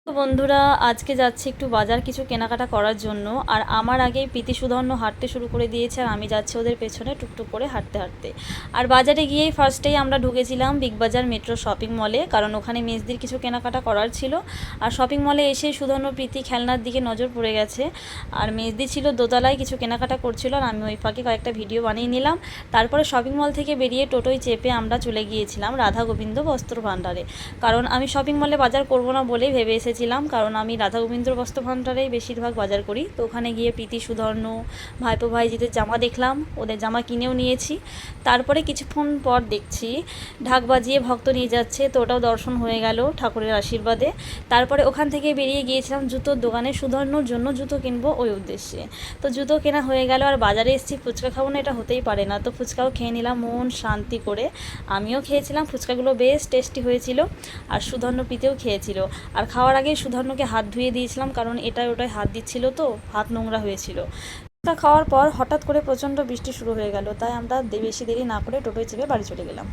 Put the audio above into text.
তো বন্ধুরা, আজকে যাচ্ছি একটু বাজার কিছু কেনাকাটা করার জন্য। আর আমার আগেই প্রীতি সুধন্য হাঁটতে শুরু করে দিয়েছে, আর আমি যাচ্ছি ওদের পেছনে টুকটুক করে হাঁটতে হাঁটতে। আর বাজারে গিয়েই ফার্স্টেই আমরা ঢুকেছিলাম বিগ বাজার মেট্রো শপিং মলে, কারণ ওখানে মেজদির কিছু কেনাকাটা করার ছিল। আর শপিং মলে এসে সুধন্য প্রীতি খেলনার দিকে নজর পড়ে গেছে, আর মেজদি ছিল দোতলায় কিছু কেনাকাটা করছিল, আর আমি ওই ফাঁকে কয়েকটা ভিডিও বানিয়ে নিলাম। তারপরে শপিং মল থেকে বেরিয়ে টোটোয় চেপে আমরা চলে গিয়েছিলাম রাধা গোবিন্দ বস্ত্র ভাণ্ডারে, কারণ আমি শপিং মলে বাজার করব না বলেই ভেবে এসেছিলাম, কারণ আমি রাধা গোবিন্দ বস্ত্র ভাণ্ডারেই বেশিরভাগ বাজার করি। তো ওখানে গিয়ে প্রীতি সুধর্ণ ভাইপো ভাইজিদের জামা দেখলাম, ওদের জামা কিনেও নিয়েছি। তারপরে কিছুক্ষণ পর দেখছি ঢাক বাজিয়ে ভক্ত নিয়ে যাচ্ছে, তো ওটাও দর্শন হয়ে গেল ঠাকুরের আশীর্বাদে। তারপরে ওখান থেকে বেরিয়ে গিয়েছিলাম জুতোর দোকানে, সুধর্ণর জন্য জুতো কিনবো ওই উদ্দেশ্যে। তো জুতো কেনা হয়ে গেল, আর বাজারে এসেছি, ফুচকা খাবো না এটা হতেই পারে না, তো ফুচকাও খেয়ে নিলাম মন শান্তি করে। আমিও খেয়েছিলাম, ফুচকাগুলো বেশ টেস্টি হয়েছিল, আর সুধর্ণ প্রীতিও খেয়েছিল। আর খাওয়ার আগে সুধর্ণকে হাত ধুয়ে দিয়েছিলাম, কারণ এটাই ওটাই হাত দিচ্ছিল, তো হাত নোংরা হয়েছিল। তা খাওয়ার পর হঠাৎ করে প্রচণ্ড বৃষ্টি শুরু হয়ে গেল, তাই আমরা বেশি দেরি না করে টোটোয় চেপে বাড়ি চলে গেলাম।